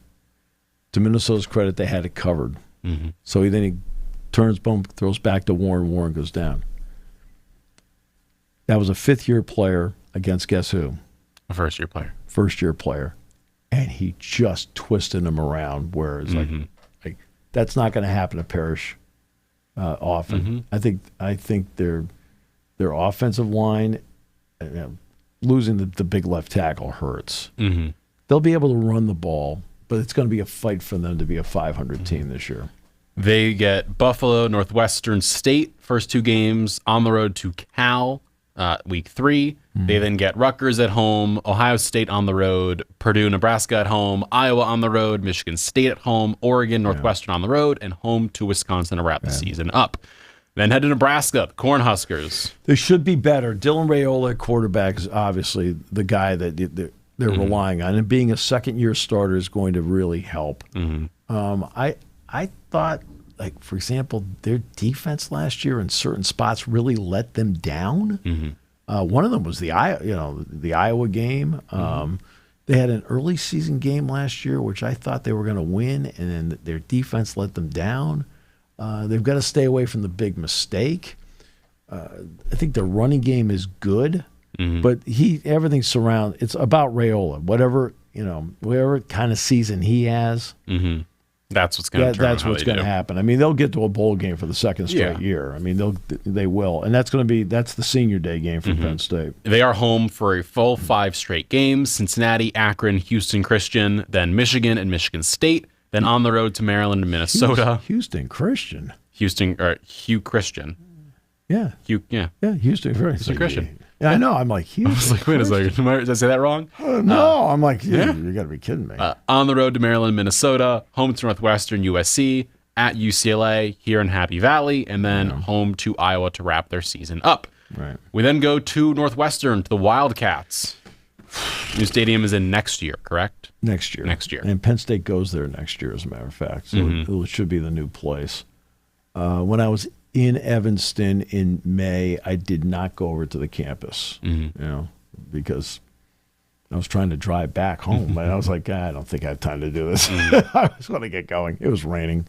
To Minnesota's credit, they had it covered. So he turns, boom, throws back to Warren. Warren goes down. That was a fifth-year player against guess who? A first-year player. First-year player. And he just twisted him around where it's like that's not going to happen to Parrish often. I think their offensive line, losing the big left tackle hurts. They'll be able to run the ball, but it's going to be a fight for them to be a 500 team this year. They get Buffalo, Northwestern State, first two games, on the road to Cal, week 3. They then get Rutgers at home, Ohio State on the road, Purdue, Nebraska at home, Iowa on the road, Michigan State at home, Oregon, Northwestern on the road, and home to Wisconsin to wrap the season up. Then head to Nebraska, the Cornhuskers. They should be better. Dylan Raiola at quarterback is obviously the guy that they're relying on, and being a second-year starter is going to really help. I thought, like, for example, their defense last year in certain spots really let them down. One of them was the Iowa game. They had an early season game last year, which I thought they were going to win, and then their defense let them down. They've got to stay away from the big mistake. I think the running game is good, but everything surrounds. It's about Raiola. Whatever kind of season he has. That's what's going to happen. I mean, they'll get to a bowl game for the second straight year. I mean, they will, and that's the senior day game for Penn State. They are home for a full 5 straight games: Cincinnati, Akron, Houston Christian, then Michigan and Michigan State, then on the road to Maryland and Minnesota. Hugh Christian. Yeah. Houston Christian. Yeah, I know. I'm like, Hugh. I was like, wait a second. Did I say that wrong? No, I'm like, you got to be kidding me. On the road to Maryland, Minnesota, home to Northwestern, USC, at UCLA, here in Happy Valley, and then home to Iowa to wrap their season up. Right. We then go to Northwestern, to the Wildcats. New stadium is in next year, correct? Next year. And Penn State goes there next year, as a matter of fact. So it should be the new place. When I was in Evanston in May, I did not go over to the campus, because I was trying to drive back home. And I was like, I don't think I have time to do this. I just want to get going. It was raining.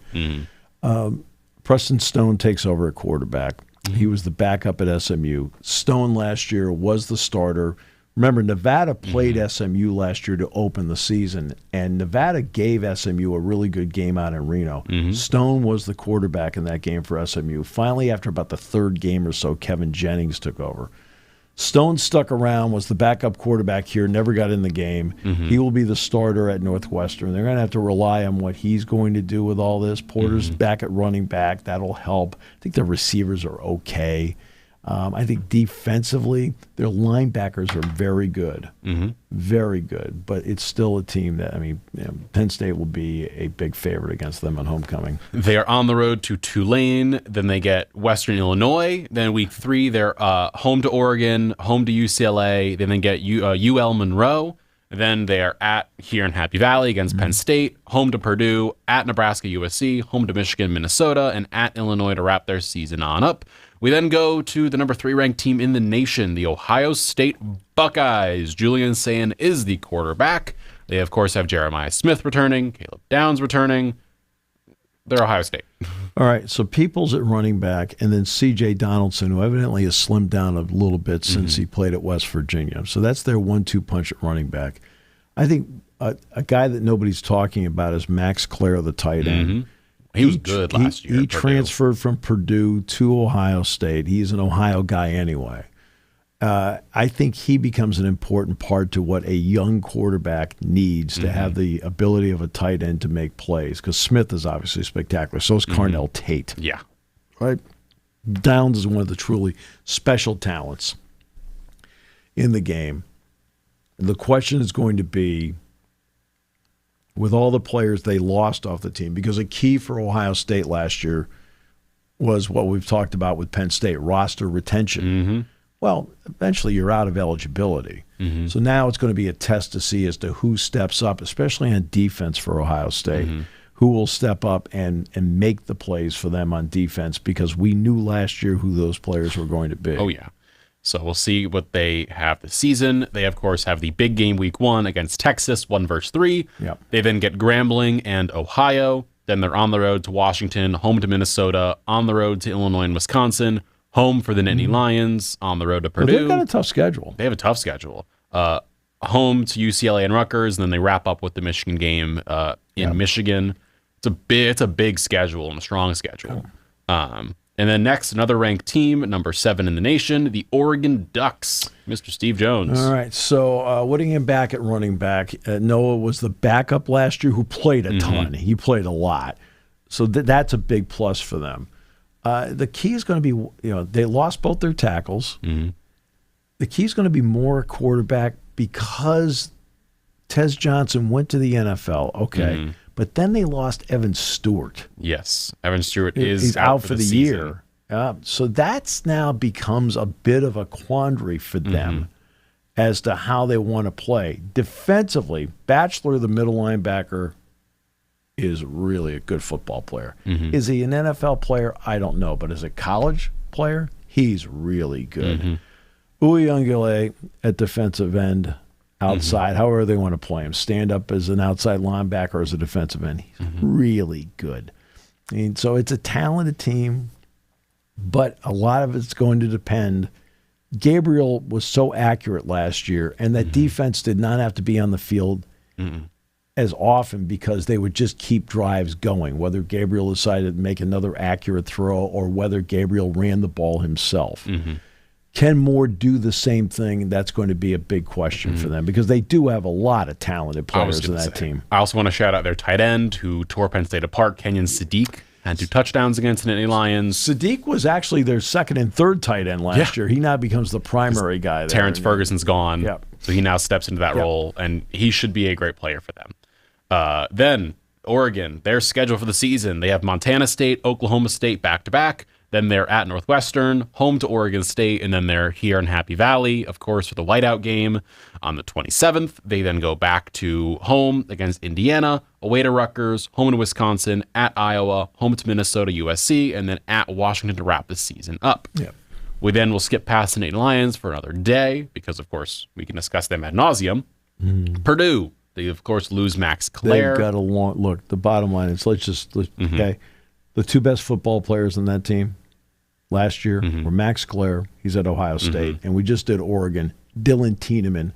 Preston Stone takes over at quarterback. He was the backup at SMU. Stone last year was the starter. Remember, Nevada played SMU last year to open the season, and Nevada gave SMU a really good game out in Reno. Stone was the quarterback in that game for SMU. Finally, after about the third game or so, Kevin Jennings took over. Stone stuck around, was the backup quarterback here, never got in the game. He will be the starter at Northwestern. They're going to have to rely on what he's going to do with all this. Porter's back at running back. That'll help. I think the receivers are okay. I think defensively, their linebackers are very good. Very good. But it's still a team that, Penn State will be a big favorite against them on homecoming. They are on the road to Tulane. Then they get Western Illinois. Then week 3, they're home to Oregon, home to UCLA. Then they get UL Monroe. Then they are here in Happy Valley against Penn State, home to Purdue, at Nebraska USC, home to Michigan, Minnesota, and at Illinois to wrap their season on up. We then go to the number 3 ranked team in the nation, the Ohio State Buckeyes. Julian Sayin is the quarterback. They, of course, have Jeremiah Smith returning, Caleb Downs returning. They're Ohio State. All right, so Peoples at running back, and then C.J. Donaldson, who evidently has slimmed down a little bit since he played at West Virginia. So that's their 1-2 punch at running back. I think a guy that nobody's talking about is Max Clare, the tight end. He was good last year. He transferred from Purdue to Ohio State. He's an Ohio guy anyway. I think he becomes an important part to what a young quarterback needs to have the ability of a tight end to make plays, because Smith is obviously spectacular. So is Carnell Tate. Yeah. Right? Downs is one of the truly special talents in the game. The question is going to be, with all the players they lost off the team, because a key for Ohio State last year was what we've talked about with Penn State, roster retention. Well, eventually you're out of eligibility. So now it's going to be a test to see as to who steps up, especially on defense for Ohio State, who will step up and make the plays for them on defense, because we knew last year who those players were going to be. Oh, yeah. So we'll see what they have this season. They, of course, have the big game week 1 against Texas, 1-3. Yep. They then get Grambling and Ohio. Then they're on the road to Washington, home to Minnesota, on the road to Illinois and Wisconsin, home for the Nittany Lions, on the road to Purdue. But they've got a tough schedule. They have a tough schedule. Home to UCLA and Rutgers, and then they wrap up with the Michigan game in Michigan. It's a big schedule and a strong schedule. And then next, another ranked team, number 7 in the nation, the Oregon Ducks, Mr. Steve Jones. All right, so Whittingham back at running back. Noah was the backup last year who played a ton. He played a lot. So that's a big plus for them. The key is going to be, they lost both their tackles. The key is going to be more quarterback, because Tez Johnson went to the NFL. Okay. But then they lost Evan Stewart. Yes, Evan Stewart is He's out for the season. year. So that's now becomes a bit of a quandary for them as to how they want to play. Defensively, Batchelor, the middle linebacker, is really a good football player. Is he an NFL player? I don't know. But as a college player, he's really good. Uyunglele at defensive end. Outside, however they want to play him. Stand up as an outside linebacker or as a defensive end. He's really good. And so it's a talented team, but a lot of it's going to depend. Gabriel was so accurate last year, and that defense did not have to be on the field as often, because they would just keep drives going, whether Gabriel decided to make another accurate throw or whether Gabriel ran the ball himself. Can Moore do the same thing? That's going to be a big question for them, because they do have a lot of talented players in that team. I also want to shout out their tight end who tore Penn State apart, Kenyon Sadiq, had 2 touchdowns against the Nittany Lions. Sadiq was actually their second and third tight end last year. He now becomes the primary guy there. Terrence Ferguson's gone, so he now steps into that role, and he should be a great player for them. Then Oregon, their schedule for the season, they have Montana State, Oklahoma State back-to-back. Then they're at Northwestern, home to Oregon State, and then they're here in Happy Valley, of course, for the whiteout game on the 27th. They then go back to home against Indiana, away to Rutgers, home to Wisconsin, at Iowa, home to Minnesota, USC, and then at Washington to wrap the season up. We then will skip past the Nittany Lions for another day, because, of course, we can discuss them ad nauseum. Purdue, they, of course, lose Max Clare. They've got a long look. The bottom line is, okay, the 2 best football players on that team last year were Max Clare, he's at Ohio State, and we just did Oregon. Dylan Tiedemann,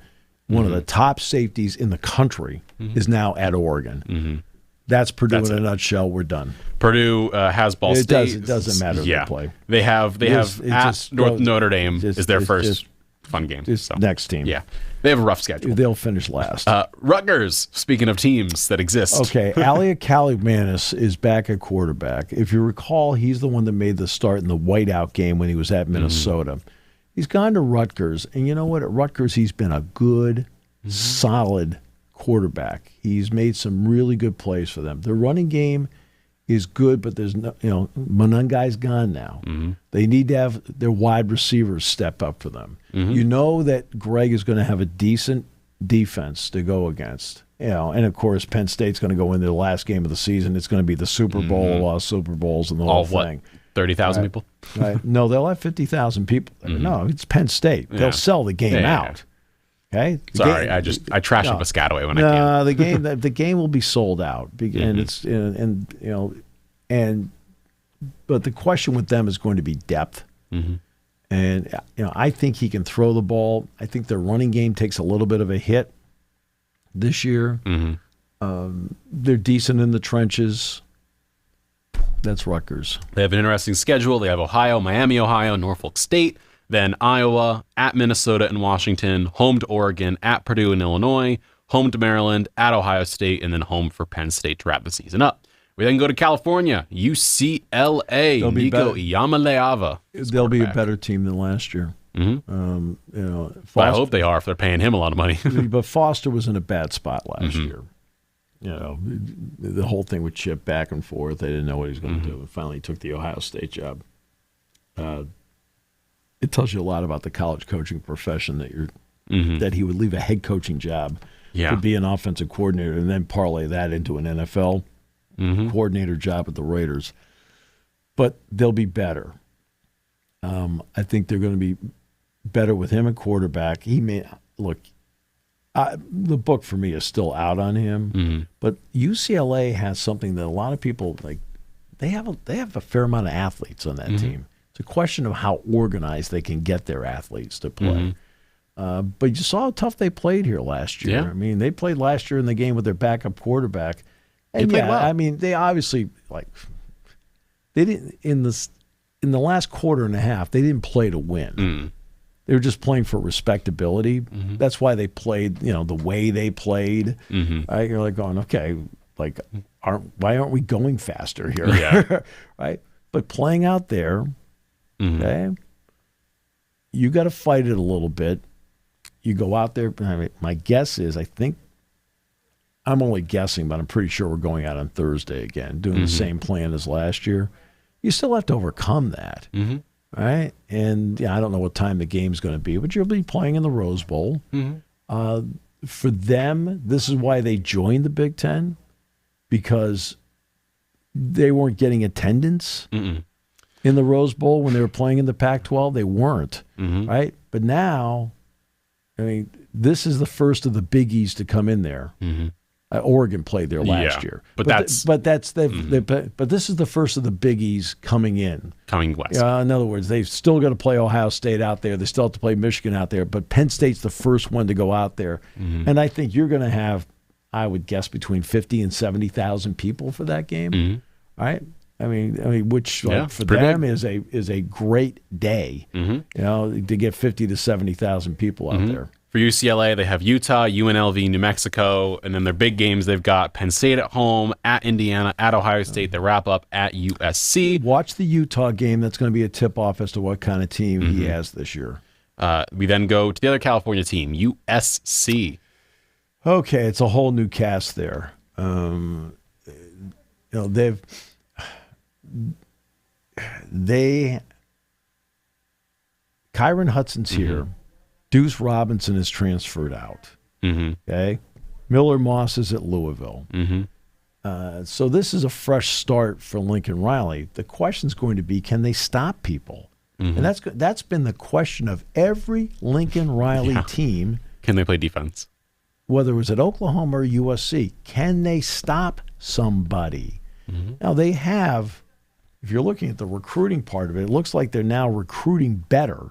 one of the top safeties in the country, is now at Oregon. That's Purdue in a nutshell. We're done. Purdue has Ball State. It doesn't matter who they play. They have at Notre Dame is their first fun game. It's next team. Yeah. They have a rough schedule. They'll finish last. Rutgers, speaking of teams that exist. Okay, Alia Kalimanis is back at quarterback. If you recall, he's the one that made the start in the whiteout game when he was at Minnesota. He's gone to Rutgers, and you know what? At Rutgers, he's been a good, solid quarterback. He's made some really good plays for them. The running game is good, but there's no, Monungai's gone now. They need to have their wide receivers step up for them. You know that Greg is going to have a decent defense to go against. And of course, Penn State's going to go into the last game of the season. It's going to be the Super Bowl, a lot of Super Bowls, and the whole thing. 30,000 people? Right. No, they'll have 50,000 people. No, it's Penn State. They'll sell the game out. Okay. Sorry, I trash up Piscataway when I can. The game will be sold out, but the question with them is going to be depth. And I think he can throw the ball. I think their running game takes a little bit of a hit this year. They're decent in the trenches. That's Rutgers. They have an interesting schedule. They have Ohio, Miami, Ohio, Norfolk State, then Iowa, at Minnesota and Washington, home to Oregon, at Purdue and Illinois, home to Maryland, at Ohio State, and then home for Penn State to wrap the season up. We then go to California, UCLA, Nico Iamaleava. They'll be a better team than last year. But I hope they are if they're paying him a lot of money. But Foster was in a bad spot last year. The whole thing with Chip back and forth. They didn't know what he was going to do. And finally, he took the Ohio State job. It tells you a lot about the college coaching profession that he would leave a head coaching job to be an offensive coordinator and then parlay that into an NFL coordinator job at the Raiders. But they'll be better. I think they're going to be better with him at quarterback. He may look. The book for me is still out on him, but UCLA has something that a lot of people like. They have a fair amount of athletes on that team. It's a question of how organized they can get their athletes to play. But you saw how tough they played here last year. I mean, they played last year in the game with their backup quarterback, and they played well. I mean, they obviously they didn't in the last quarter and a half. They didn't play to win. They were just playing for respectability. That's why they played, the way they played. Right? You're like going, okay, why aren't we going faster here? Yeah. Right? But playing out there, okay, you got to fight it a little bit. You go out there. I mean, my guess is, I'm only guessing, but I'm pretty sure we're going out on Thursday again, doing the same plan as last year. You still have to overcome that. Right? And I don't know what time the game's going to be, but you'll be playing in the Rose Bowl. For them, this is why they joined the Big Ten, because they weren't getting attendance in the Rose Bowl when they were playing in the Pac-12. They weren't, right? But now, I mean, this is the first of the biggies to come in there. Oregon played there last year, but this is the first of the biggies coming west. In other words, they've still got to play Ohio State out there. They still have to play Michigan out there, but Penn State's the first one to go out there, and I think you're going to have, I would guess, between 50 and 70,000 people for that game. Right? I mean, which for them is a great day. To get 50 to 70,000 people out there. For UCLA, they have Utah, UNLV, New Mexico, and then their big games, they've got Penn State at home, at Indiana, at Ohio State. They wrap up at USC. Watch the Utah game. That's going to be a tip-off as to what kind of team he has this year. We then go to the other California team, USC. Okay, it's a whole new cast there. Kyron Hudson's here. Deuce Robinson is transferred out. Okay, Miller Moss is at Louisville. So this is a fresh start for Lincoln Riley. The question's going to be, can they stop people? And that's been the question of every Lincoln Riley team. Can they play defense? Whether it was at Oklahoma or USC, can they stop somebody? Now they have. If you're looking at the recruiting part of it, it looks like they're now recruiting better.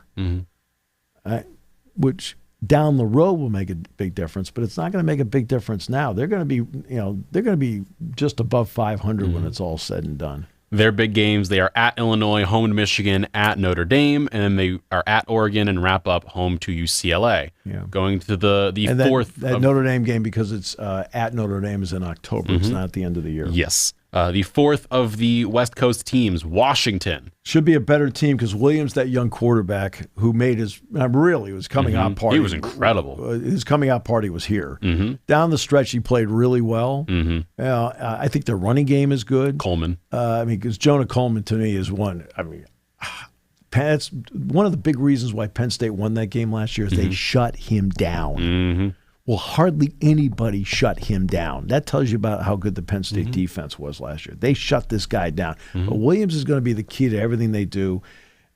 Which down the road will make a big difference, but it's not going to make a big difference now. They're going to be, they're going to be just above 500 when it's all said and done. Their big games, they are at Illinois, home to Michigan, at Notre Dame, and then they are at Oregon and wrap up home to UCLA. Yeah. Going to the and fourth. That Notre Dame game, because it's at Notre Dame, is in October. It's not at the end of the year. Yes. The fourth of the West Coast teams, Washington. Should be a better team because Williams, that young quarterback who made his really was coming out party. He was incredible. His coming out party was here. Down the stretch, he played really well. I think their running game is good. Coleman. Because Jonah Coleman to me is one. That's one of the big reasons why Penn State won that game last year is they shut him down. Well, hardly anybody shut him down. That tells you about how good the Penn State defense was last year. They shut this guy down. But Williams is going to be the key to everything they do.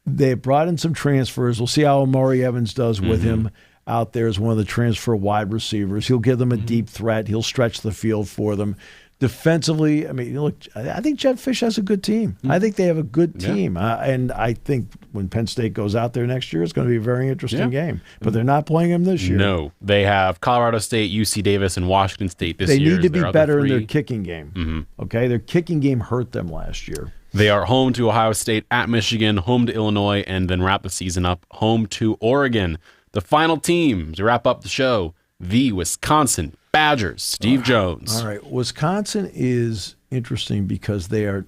They brought in some transfers. We'll see how Amari Evans does with him out there as one of the transfer wide receivers. He'll give them a deep threat. He'll stretch the field for them. Defensively, look, I think Jedd Fisch has a good team. I think they have a good team. And I think when Penn State goes out there next year, it's going to be a very interesting game. But they're not playing them this year. No. They have Colorado State, UC Davis, and Washington State this year. They need to be better in their kicking game. Okay? Their kicking game hurt them last year. They are home to Ohio State, at Michigan, home to Illinois, and then wrap the season up home to Oregon. The final team to wrap up the show, the Wisconsin Badgers, Steve Jones. All right. Wisconsin is interesting because they are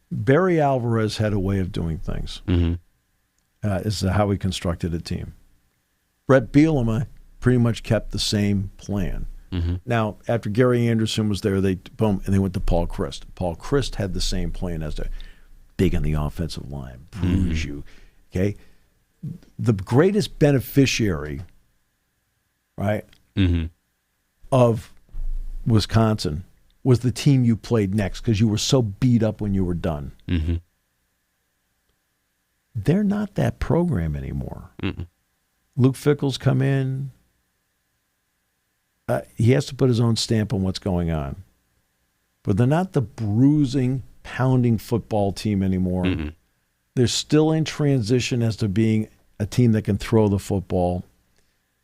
Barry Alvarez had a way of doing things. This is how he constructed a team. Brett Bielema pretty much kept the same plan. Now, after Gary Anderson was there, they went to Paul Chryst. Paul Chryst had the same plan as big on the offensive line, bruise you. Okay, the greatest beneficiary, right, of Wisconsin was the team you played next because you were so beat up when you were done. They're not that program anymore. Luke Fickell's come in. He has to put his own stamp on what's going on. But they're not the bruising, pounding football team anymore. They're still in transition as to being a team that can throw the football.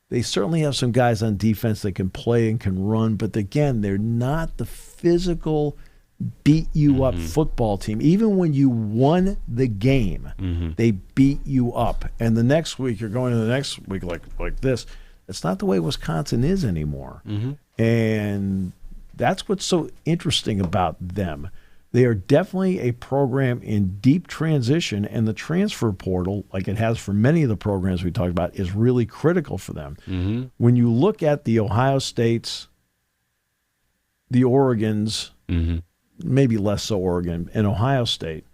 They certainly have some guys on defense that can play and can run, but again, they're not the physical, beat-you-up football team. Even when you won the game, they beat you up. And the next week, you're going to the next week like this. It's not the way Wisconsin is anymore. And that's what's so interesting about them. They are definitely a program in deep transition, and the transfer portal, like it has for many of the programs we talked about, is really critical for them. When you look at the Ohio States, the Oregons, maybe less so Oregon, and Ohio State,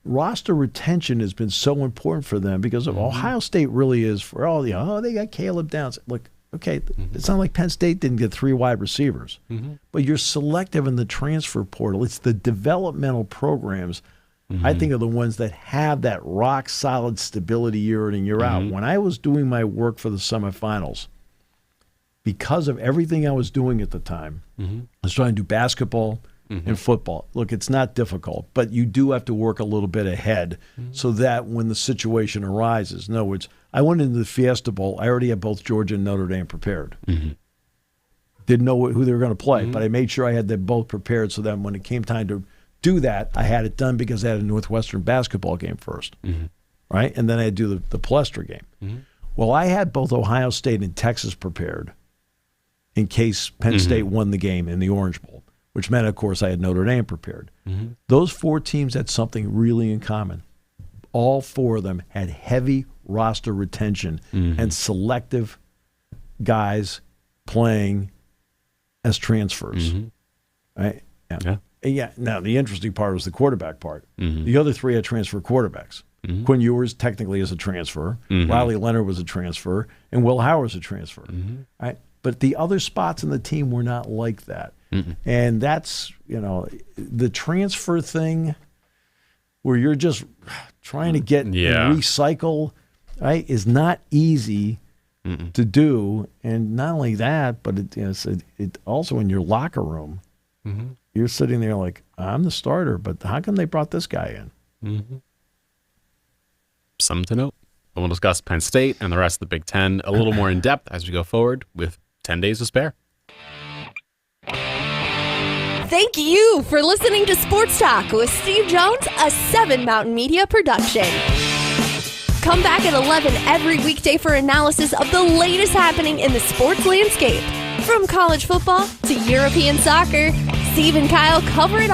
roster retention has been so important for them because of Ohio State really is for all the, they got Caleb Downs. Look, okay, it's not like Penn State didn't get 3 wide receivers, but you're selective in the transfer portal. It's the developmental programs, I think, are the ones that have that rock-solid stability year in and year out. When I was doing my work for the semifinals, because of everything I was doing at the time, I was trying to do basketball and football. Look, it's not difficult, but you do have to work a little bit ahead so that when the situation arises, in other words, I went into the Fiesta Bowl. I already had both Georgia and Notre Dame prepared. Didn't know who they were going to play, but I made sure I had them both prepared so that when it came time to do that, I had it done because I had a Northwestern basketball game first, right? And then I had to do the Palestra game. Well, I had both Ohio State and Texas prepared in case Penn State won the game in the Orange Bowl, which meant, of course, I had Notre Dame prepared. Those 4 teams had something really in common. All 4 of them had heavy roster retention and selective guys playing as transfers. Right? Yeah. Now, the interesting part was the quarterback part. The other 3 had transfer quarterbacks. Quinn Ewers technically is a transfer. Riley Leonard was a transfer. And Will Howard's a transfer. Right? But the other spots in the team were not like that. And that's, the transfer thing where you're just trying to get and recycle, right, is not easy to do. And not only that, but it also in your locker room, you're sitting there like, I'm the starter, but how come they brought this guy in? Something to note. We'll discuss Penn State and the rest of the Big Ten a little more in depth as we go forward with 10 days to spare. Thank you for listening to Sports Talk with Steve Jones, a 7 Mountain Media production. Come back at 11 every weekday for analysis of the latest happening in the sports landscape. From college football to European soccer, Steve and Kyle cover it all.